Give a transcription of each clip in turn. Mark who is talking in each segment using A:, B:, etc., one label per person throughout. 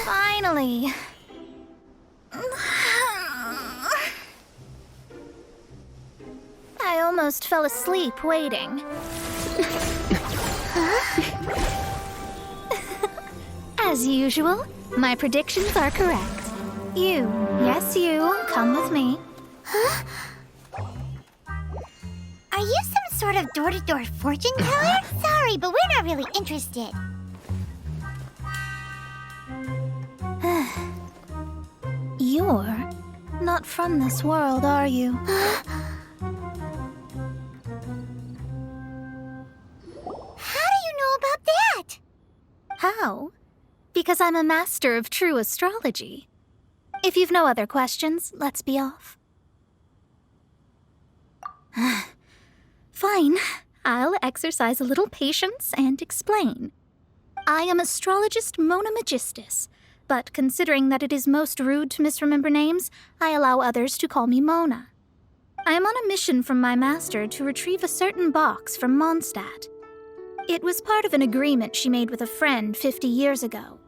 A: Finally. I almost fell asleep waiting. As usual, my predictions are correct. You, yes you, come with me.
B: Huh? Are you some sort of door-to-door fortune teller? Sorry, but we're not really interested.
A: You're not from this world, are you?
B: How do you know about that?
A: How? Because I'm a master of true astrology. If you've no other questions, let's be off. Fine. I'll exercise a little patience and explain. I am astrologist Mona Magistus, but considering that it is most rude to misremember names, I allow others to call me Mona. I am on a mission from my master to retrieve a certain box from Mondstadt. It was part of an agreement she made with a friend 50 years ago,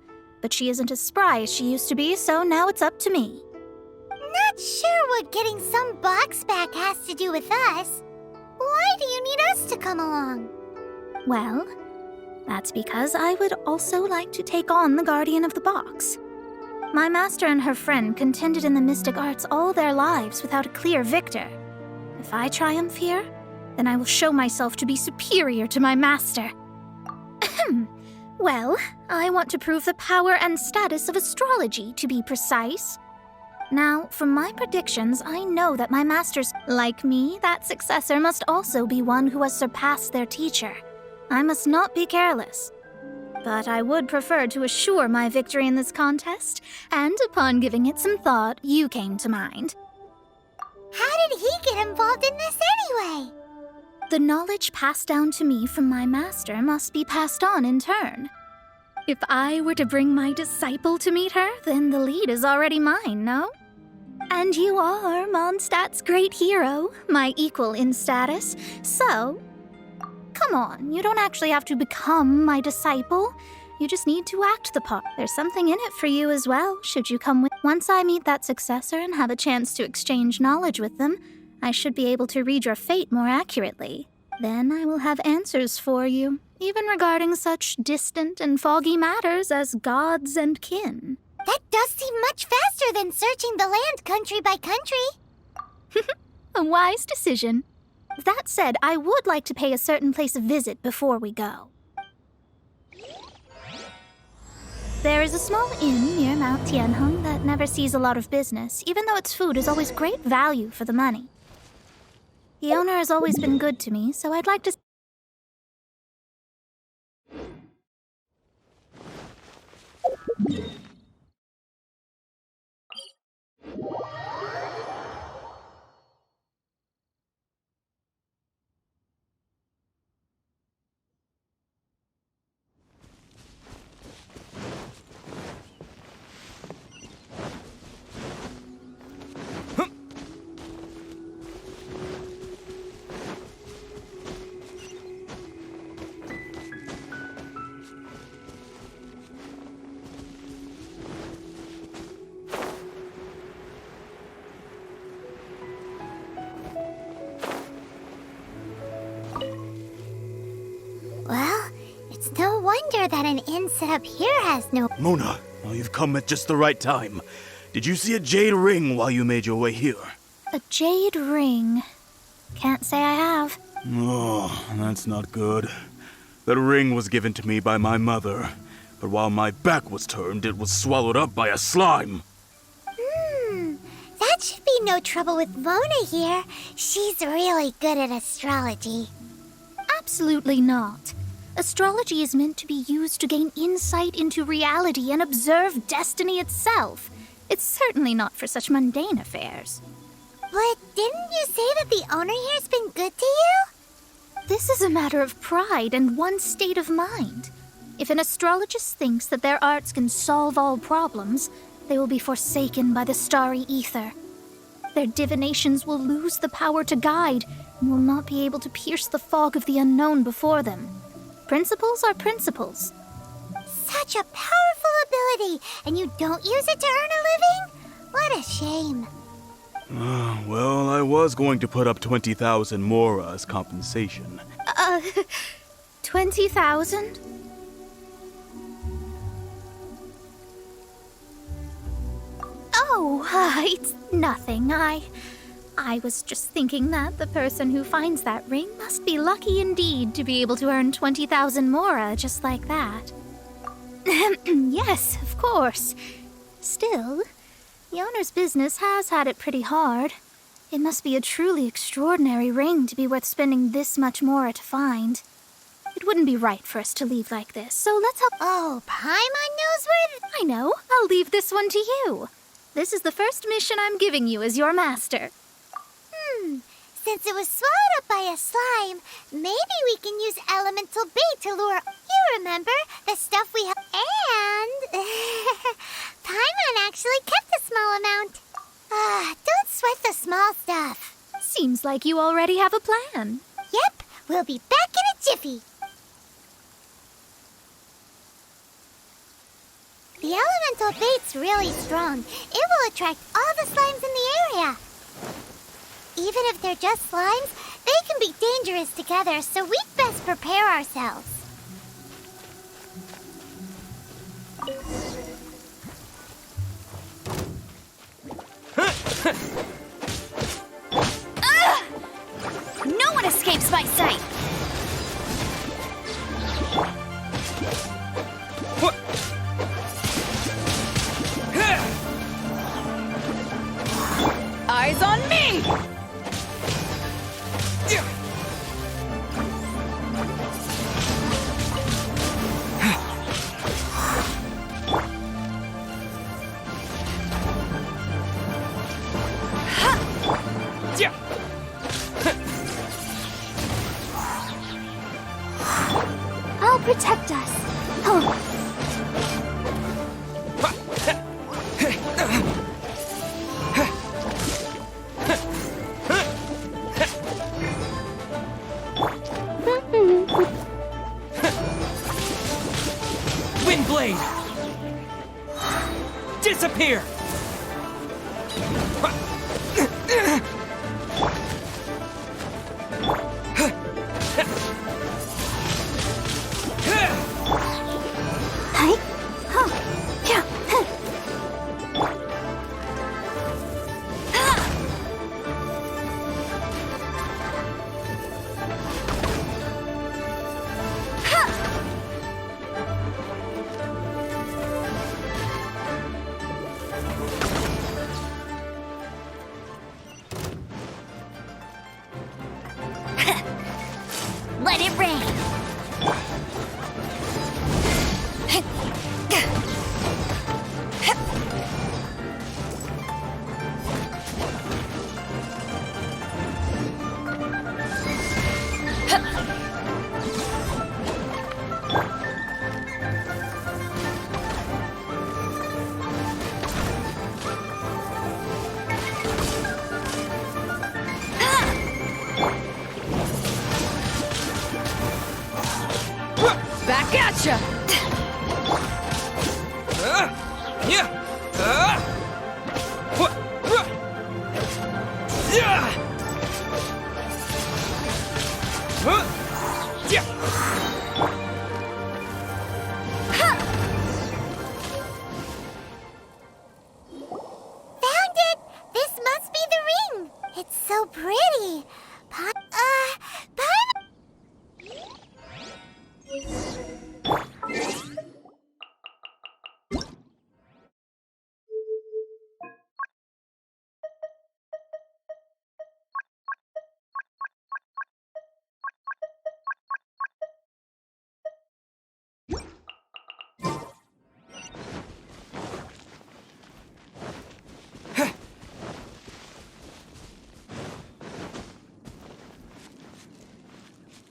A: but she isn't as spry as she used to be, so now it's up to me.
B: Not sure what getting some box back has to do with us. Why do you need us to come along?
A: Well, that's because I would also like to take on the guardian of the box. My master and her friend contended in the mystic arts all their lives without a clear victor. If I triumph here, then I will show myself to be superior to my master. Well, I want to prove the power and status of astrology, to be precise. Now, from my predictions, I know that my masters, like me, that successor must also be one who has surpassed their teacher. I must not be careless. But I would prefer to assure my victory in this contest, and upon giving it some thought, you came to mind.
B: How did he get involved in this anyway?
A: The knowledge passed down to me from my master must be passed on in turn. If I were to bring my disciple to meet her, then the lead is already mine, no? And you are Mondstadt's great hero, my equal in status, so... Come on, you don't actually have to become my disciple. You just need to act the part. There's something in it for you as well, should you come with... Once I meet that successor and have a chance to exchange knowledge with them, I should be able to read your fate more accurately. Then I will have answers for you, even regarding such distant and foggy matters as gods and kin.
B: That does seem much faster than searching the land country by country.
A: A wise decision. That said, I would like to pay a certain place a visit before we go. There is a small inn near Mount Tianheng that never sees a lot of business, even though its food is always great value for the money. The owner has always been good to me, so I'd like to...
B: Well, it's no wonder that an inn set up here has no...
C: Mona, well, you've come at just the right time. Did you see a jade ring while you made your way here?
A: A jade ring. Can't say I have.
C: Oh, that's not good. That ring was given to me by my mother, but while my back was turned, it was swallowed up by a slime.
B: That should be no trouble with Mona here. She's really good at astrology.
A: Absolutely not. Astrology is meant to be used to gain insight into reality and observe destiny itself. It's certainly not for such mundane affairs.
B: But didn't you say that the owner here's been good to you?
A: This is a matter of pride and one's state of mind. If an astrologist thinks that their arts can solve all problems, they will be forsaken by the starry ether. Their divinations will lose the power to guide and will not be able to pierce the fog of the unknown before them. Principles are principles.
B: Such a powerful ability, and you don't use it to earn a living? What a shame.
C: Well, I was going to put up 20,000 Mora as compensation.
A: 20,000? Oh, it's nothing. I was just thinking that the person who finds that ring must be lucky indeed to be able to earn 20,000 Mora just like that. Yes, of course. Still, the owner's business has had it pretty hard. It must be a truly extraordinary ring to be worth spending this much Mora to find. It wouldn't be right for us to leave like this, so let's help.
B: Oh, Paimon knows where
A: I know. I'll leave this one to you. This is the first mission I'm giving you as your master.
B: Since it was swallowed up by a slime, maybe we can use elemental bait to lure. You remember the stuff we have. And Paimon actually kept a small amount. Don't sweat the small stuff.
A: Seems like you already have a plan.
B: Yep, we'll be back in a jiffy. The elemental bait's really strong. It will attract all the slimes in the area. Even if they're just slimes, they can be dangerous together, so we'd best prepare ourselves.
A: No one escapes my sight! Eyes on me!
B: I'll protect us.
D: Windblade! Disappear!
A: Let it rain! Back at ya!
B: Found it! This must be the ring! It's so pretty.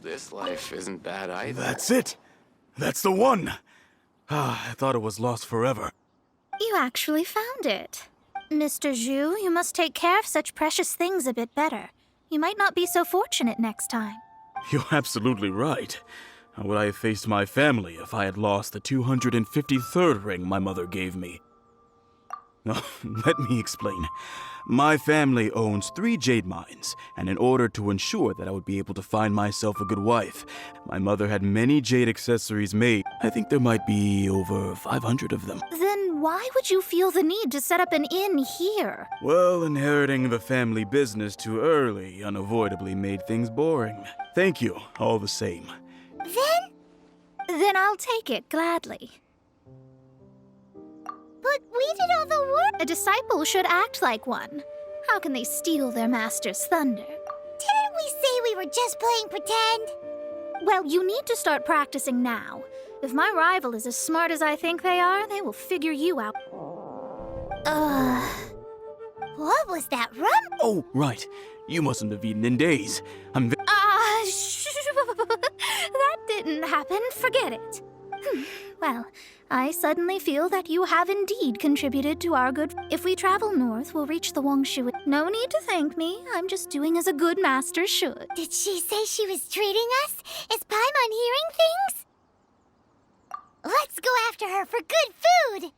E: This life isn't bad either.
C: That's it! That's the one! I thought it was lost forever.
A: You actually found it. Mr. Zhu, you must take care of such precious things a bit better. You might not be so fortunate next time.
C: You're absolutely right. How would I have faced my family if I had lost the 253rd ring my mother gave me? No, let me explain. My family owns 3 jade mines, and in order to ensure that I would be able to find myself a good wife, my mother had many jade accessories made. I think there might be over 500 of them.
A: Then why would you feel the need to set up an inn here?
C: Well, inheriting the family business too early unavoidably made things boring. Thank you, all the same.
A: Then I'll take it gladly.
B: But we did all the work.
A: A disciple should act like one. How can they steal their master's thunder?
B: Didn't we say we were just playing pretend?
A: Well, you need to start practicing now. If my rival is as smart as I think they are, they will figure you out.
B: What was that rum?
C: Oh, right. You mustn't have eaten in days.
A: That didn't happen. Forget it. Well, I suddenly feel that you have indeed contributed to our good. If we travel north, we'll reach the Wongshu. No need to thank me. I'm just doing as a good master should.
B: Did she say she was treating us? Is Paimon hearing things? Let's go after her for good food!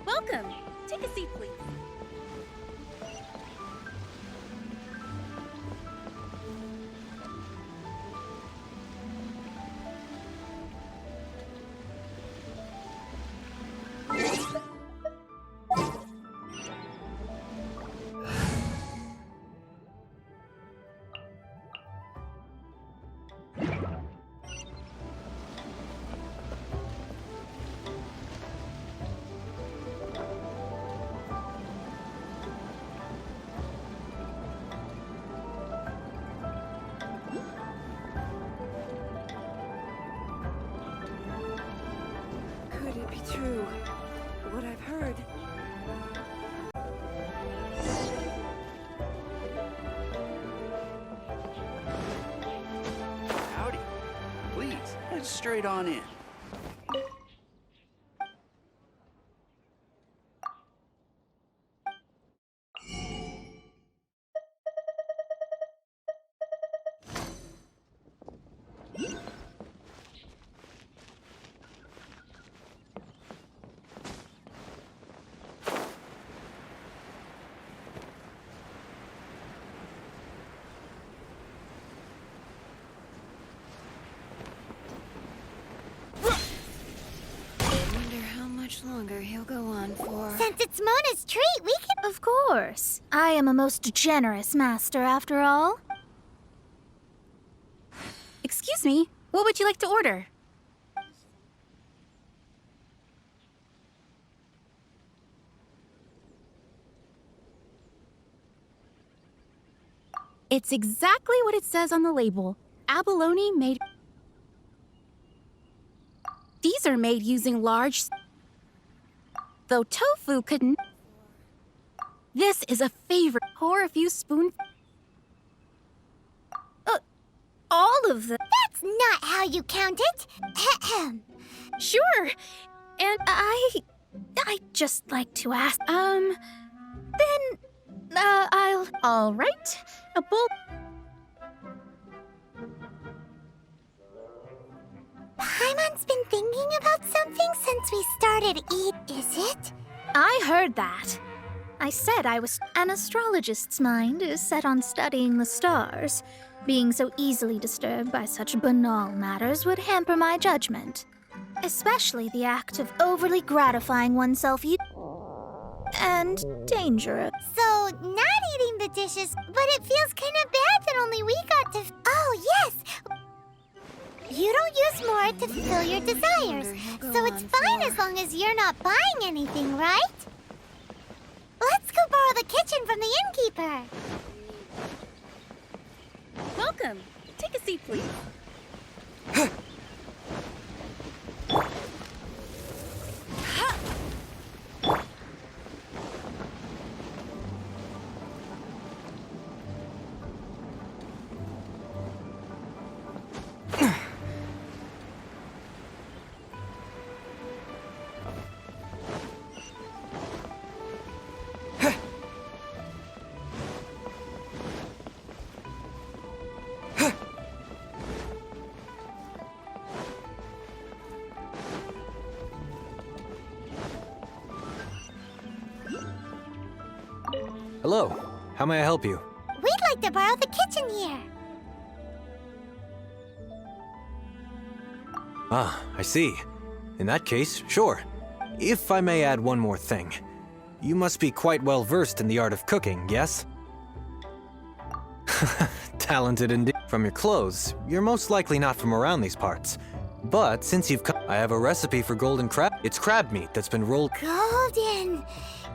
D: Welcome. Take a seat, please.
F: Could it be true, what I've heard?
G: Howdy. Please, head straight on in.
F: Much longer he'll go on for.
B: Since it's Mona's treat, we can.
A: Of course. I am a most generous master, after all.
D: Excuse me, what would you like to order? It's exactly what it says on the label. Abalone made... These are made using large... Though tofu couldn't... This is a favorite. Pour a few spoons...
A: All of them.
B: That's not how you count it.
A: Sure. And I just like to ask, I'll... All right. A bowl...
B: Paimon's been thinking about something since we started is it?
A: I heard that. I said I was... An astrologist's mind is set on studying the stars. Being so easily disturbed by such banal matters would hamper my judgment. Especially the act of overly gratifying oneself and dangerous.
B: So, not eating the dishes, but it feels kind of bad that only we got to... Oh, yes! You don't use Mora to fulfill your desires, so it's fine as long as you're not buying anything, right? Let's go borrow the kitchen from the innkeeper.
D: Welcome. Take a seat, please.
H: Hello. How may I help you?
B: We'd like to borrow the kitchen here.
H: Ah, I see. In that case, sure. If I may add one more thing. You must be quite well versed in the art of cooking, yes? Talented indeed. From your clothes, you're most likely not from around these parts. But since you've come, I have a recipe for golden crab. It's crab meat that's been rolled.
B: Golden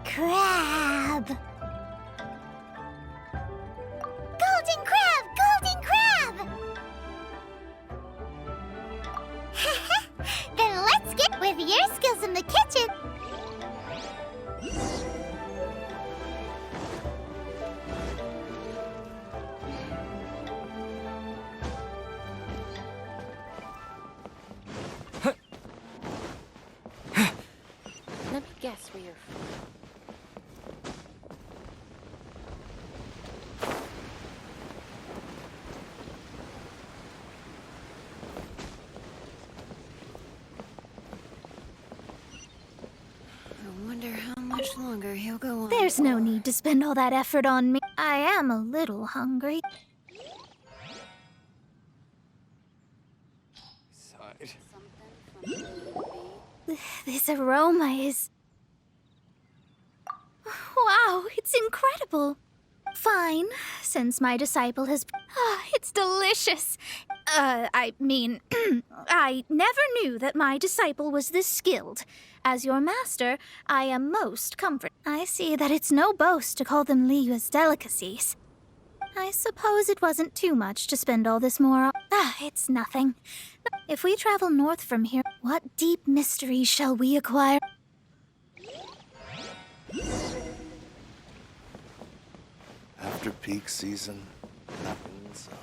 B: crab. Golden crab! Golden crab! Then let's get with your skills in the kitchen.
F: Let me guess where you're from. I wonder how much longer he'll go on.
A: There's no need to spend all that effort on me. I am a little hungry.
E: Side.
A: This aroma is... Wow, it's incredible. Fine, since my disciple has... it's delicious. I mean, I never knew that my disciple was this skilled. As your master, I am most comforted. I see that it's no boast to call them Liyue's delicacies. I suppose it wasn't too much to spend all this more... it's nothing. If we travel north from here, what deep mysteries shall we acquire?
I: After peak season, nothing will sell.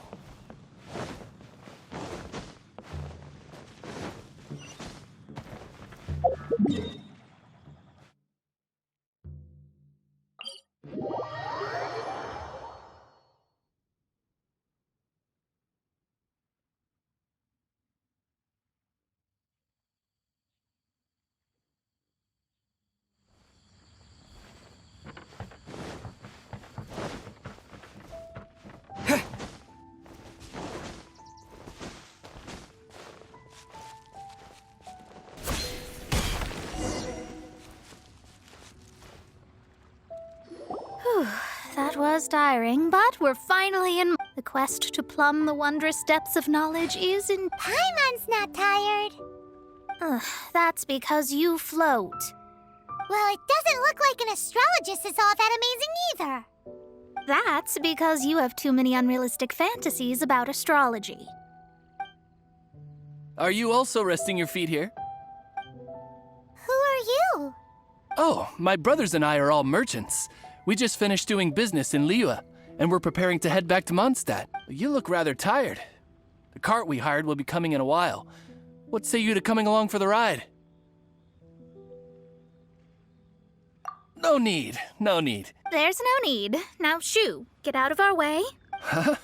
A: That was tiring, but we're finally in... The quest to plumb the wondrous depths of knowledge is in...
B: Paimon's not tired.
A: That's because you float.
B: Well, it doesn't look like an astrologist is all that amazing either.
A: That's because you have too many unrealistic fantasies about astrology.
J: Are you also resting your feet here?
B: Who are you?
J: Oh, my brothers and I are all merchants. We just finished doing business in Liyue, and we're preparing to head back to Mondstadt. You look rather tired. The cart we hired will be coming in a while. What say you to coming along for the ride? No need, no need.
A: There's no need. Now, shoo, get out of our way.
J: Huh?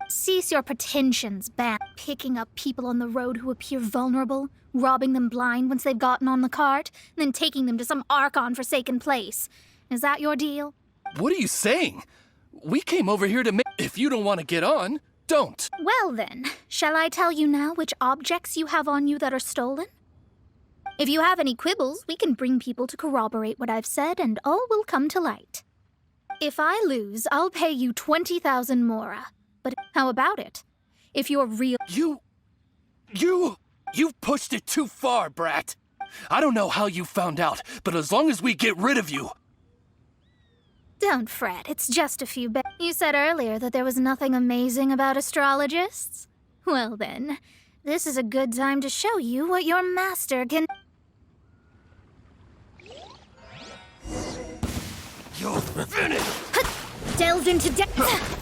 A: Cease your pretensions, picking up people on the road who appear vulnerable, robbing them blind once they've gotten on the cart, and then taking them to some Archon-forsaken place. Is that your deal?
J: What are you saying? We came over here to make... If you don't want to get on, don't.
A: Well then, shall I tell you now which objects you have on you that are stolen? If you have any quibbles, we can bring people to corroborate what I've said, and all will come to light. If I lose, I'll pay you 20,000 Mora. But how about it? If you're real...
J: You've pushed it too far, brat. I don't know how you found out, but as long as we get rid of you...
A: Don't fret, it's just a few bits. You said earlier that there was nothing amazing about astrologists? Well then, this is a good time to show you what your master can...
J: You're finished!
A: Delve into depth.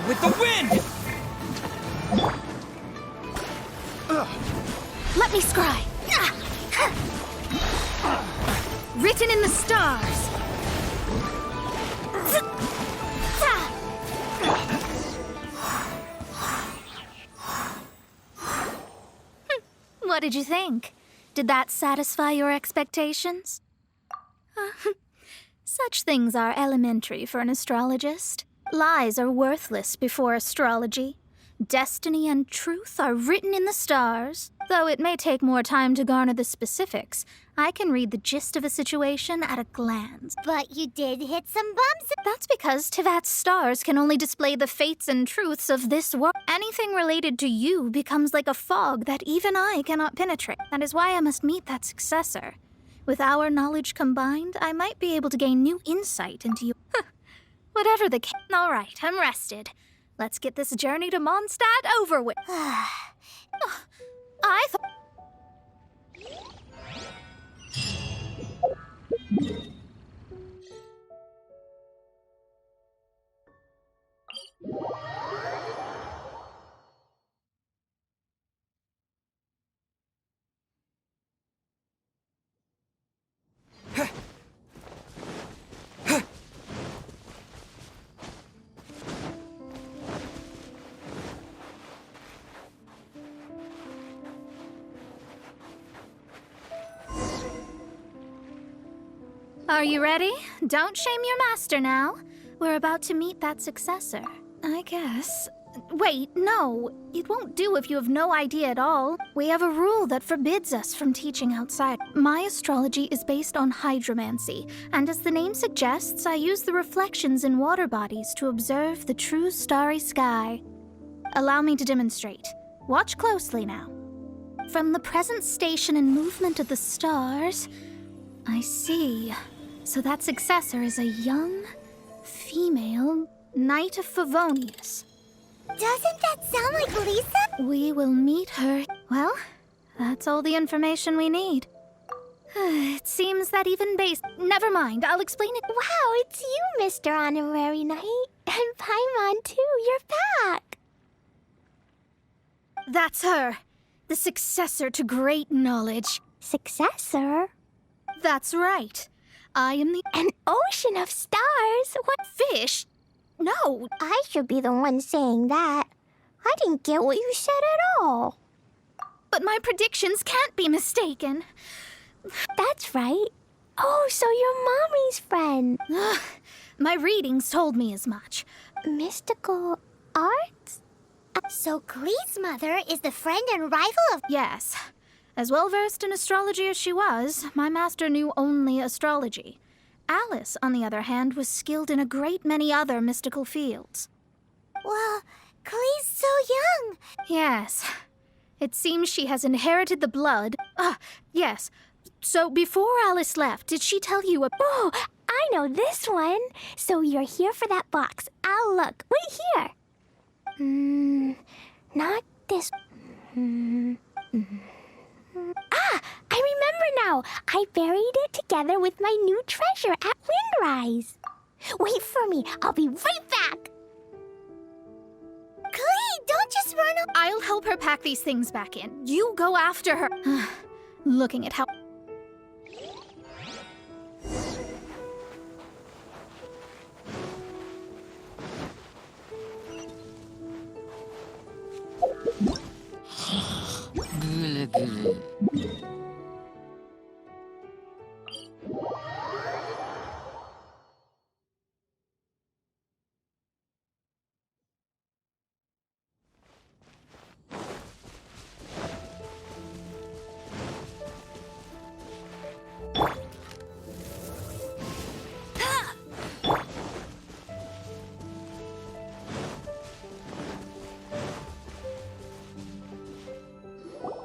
J: With the wind!
A: Let me scry. Written in the stars. What did you think? Did that satisfy your expectations? Such things are elementary for an astrologist. Lies are worthless before astrology. Destiny and truth are written in the stars. Though it may take more time to garner the specifics, I can read the gist of a situation at a glance.
B: But you did hit some bumps.
A: That's because Tivat's stars can only display the fates and truths of this world. Anything related to you becomes like a fog that even I cannot penetrate. That is why I must meet that successor. With our knowledge combined, I might be able to gain new insight into you. Whatever the case. All right, I'm rested. Let's get this journey to Mondstadt over with. I thought... Are you ready? Don't shame your master now. We're about to meet that successor. I guess. Wait, no. It won't do if you have no idea at all. We have a rule that forbids us from teaching outside. My astrology is based on hydromancy, and as the name suggests, I use the reflections in water bodies to observe the true starry sky. Allow me to demonstrate. Watch closely now. From the present station and movement of the stars, I see. So that successor is a young, female Knight of Favonius.
B: Doesn't that sound like Lisa?
A: We will meet her. Well, that's all the information we need. It seems that even based... Never mind, I'll explain it.
B: Wow, it's you, Mr. Honorary Knight. And Paimon, too, you're back.
A: That's her. The successor to great knowledge.
B: Successor?
A: That's right. I am the...
B: An ocean of stars?
A: What fish? No.
B: I should be the one saying that. I didn't get what you said at all.
A: But my predictions can't be mistaken.
B: That's right. Oh, so you're Mommy's friend.
A: My readings told me as much.
B: Mystical arts? So Klee's mother is the friend and rival of...
A: Yes. As well-versed in astrology as she was, my master knew only astrology. Alice, on the other hand, was skilled in a great many other mystical fields.
B: Well, Klee's so young.
A: Yes. It seems she has inherited the blood. Yes. So before Alice left, did she tell you
B: Oh, I know this one. So you're here for that box. I'll look. Wait here. Not this... I remember now. I buried it together with my new treasure at Windrise. Wait for me. I'll be right back. Klee, don't just run away.
A: I'll help her pack these things back in. You go after her. Looking at how...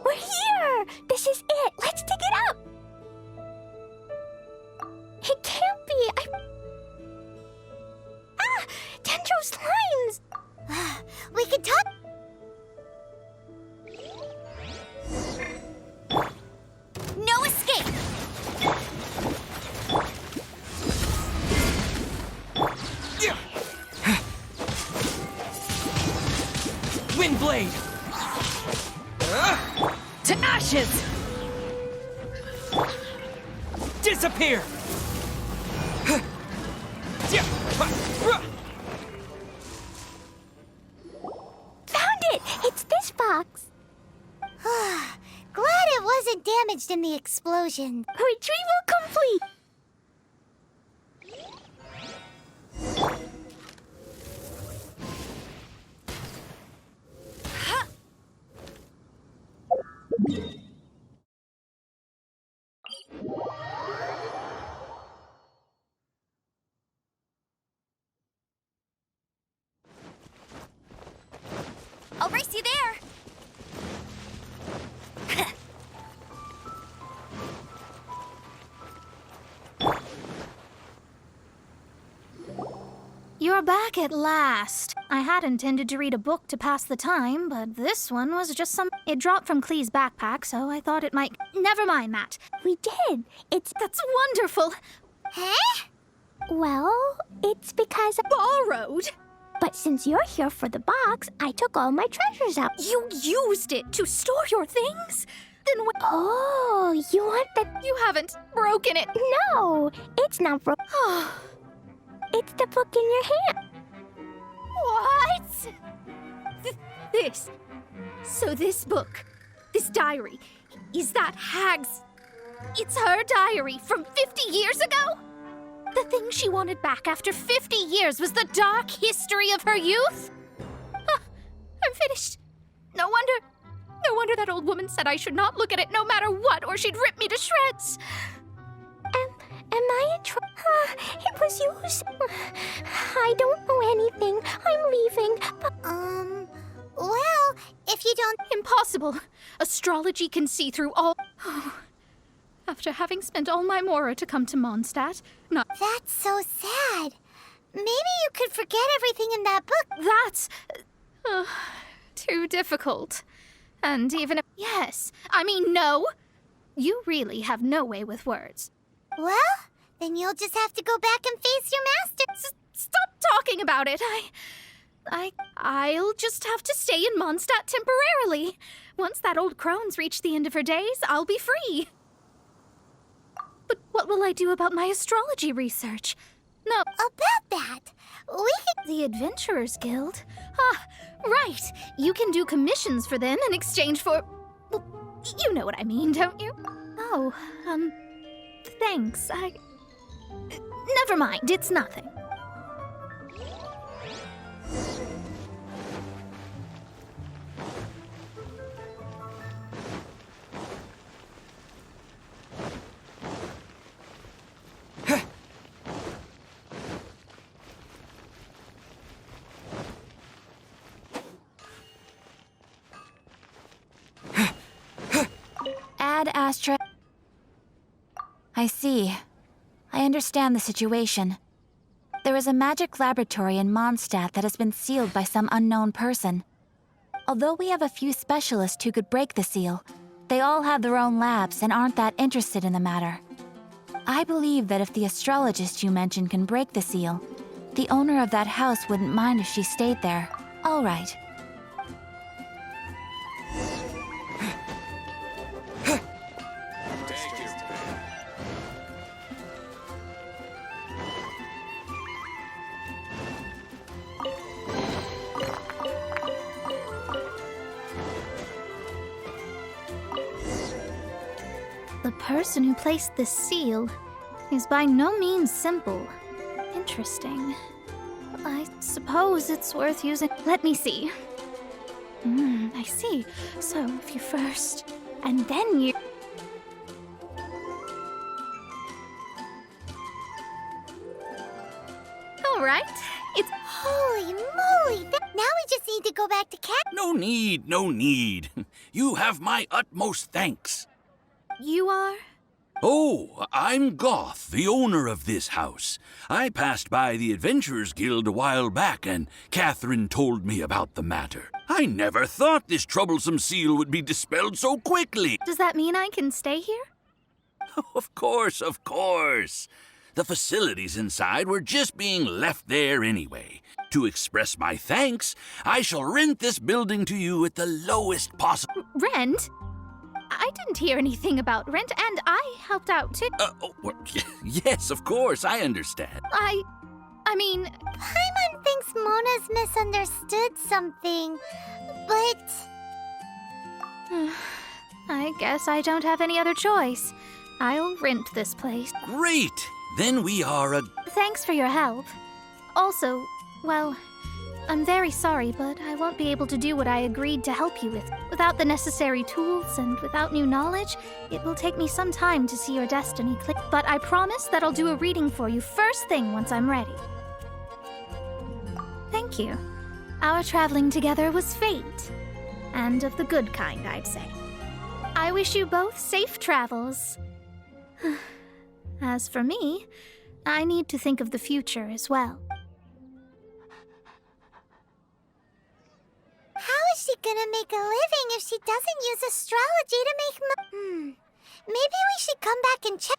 B: We're here! This is it! Let's dig it up! It can't be! Ah! Dendro's lines! We could talk... No escape!
J: Windblade! To ashes! Disappear!
B: Found it! It's this box! Glad it wasn't damaged in the explosion. Retrieval complete! I'll race you there!
A: You're back at last. I had intended to read a book to pass the time, but this one was just some... It dropped from Clee's backpack, so I thought it might... Never mind that.
B: We did.
A: That's wonderful.
B: Huh? Well, it's because...
A: Borrowed?
B: But since you're here for the box, I took all my treasures out.
A: You used it to store your things? Then what...
B: Oh, you want the...
A: You haven't broken it.
B: No, it's not broken. It's the book in your hand.
A: What? This. So this book, this diary, is that Hag's... It's her diary from 50 years ago? The thing she wanted back after 50 years was the dark history of her youth? Huh, I'm finished. No wonder that old woman said I should not look at it no matter what, or she'd rip me to shreds.
B: Am I in trouble? It was used. I don't know anything. I'm leaving. But, well, if you don't...
A: Impossible. Astrology can see through all... After having spent all my Mora to come to Mondstadt, not...
B: That's so sad. Maybe you could forget everything in that book.
A: That's... too difficult. And even if... Yes. I mean, no. You really have no way with words.
B: Well, then you'll just have to go back and face your master.
A: Stop talking about it. I'll just have to stay in Mondstadt temporarily. Once that old crone's reached the end of her days, I'll be free. But what will I do about my astrology research? No.
B: About that, we could...
A: The Adventurers Guild? Ah, right. You can do commissions for them in exchange for... Well, you know what I mean, don't you? Oh, thanks. Never mind, it's nothing.
D: Ad Astra. I see. I understand the situation. There is a magic laboratory in Mondstadt that has been sealed by some unknown person. Although we have a few specialists who could break the seal, they all have their own labs and aren't that interested in the matter. I believe that if the astrologist you mentioned can break the seal, the owner of that house wouldn't mind if she stayed there. All right.
A: The person who placed this seal is by no means simple. Interesting. I suppose it's worth using. Let me see. I see. So if you first, and then you. All right. It's.
B: Holy moly! Now we just need to go back to Cat.
G: No need, no need. You have my utmost thanks.
A: You are?
G: Oh, I'm Goth, the owner of this house. I passed by the Adventurers Guild a while back, and Catherine told me about the matter. I never thought this troublesome seal would be dispelled so quickly.
A: Does that mean I can stay here?
G: Of course, of course. The facilities inside were just being left there anyway. To express my thanks, I shall rent this building to you at the lowest possible...
A: Rent? I didn't hear anything about rent, and I helped out too.
G: Well, yes, of course, I understand.
A: I mean...
B: Paimon thinks Mona's misunderstood something, but...
A: I guess I don't have any other choice. I'll rent this place.
G: Great! Then we are a...
A: Thanks for your help. Also, well, I'm very sorry, but I won't be able to do what I agreed to help you with. Without the necessary tools and without new knowledge, it will take me some time to see your destiny click. But I promise that I'll do a reading for you first thing once I'm ready. Thank you. Our traveling together was fate. And of the good kind, I'd say. I wish you both safe travels. As for me, I need to think of the future as well.
B: How is she gonna make a living if she doesn't use astrology to make Maybe we should come back and check.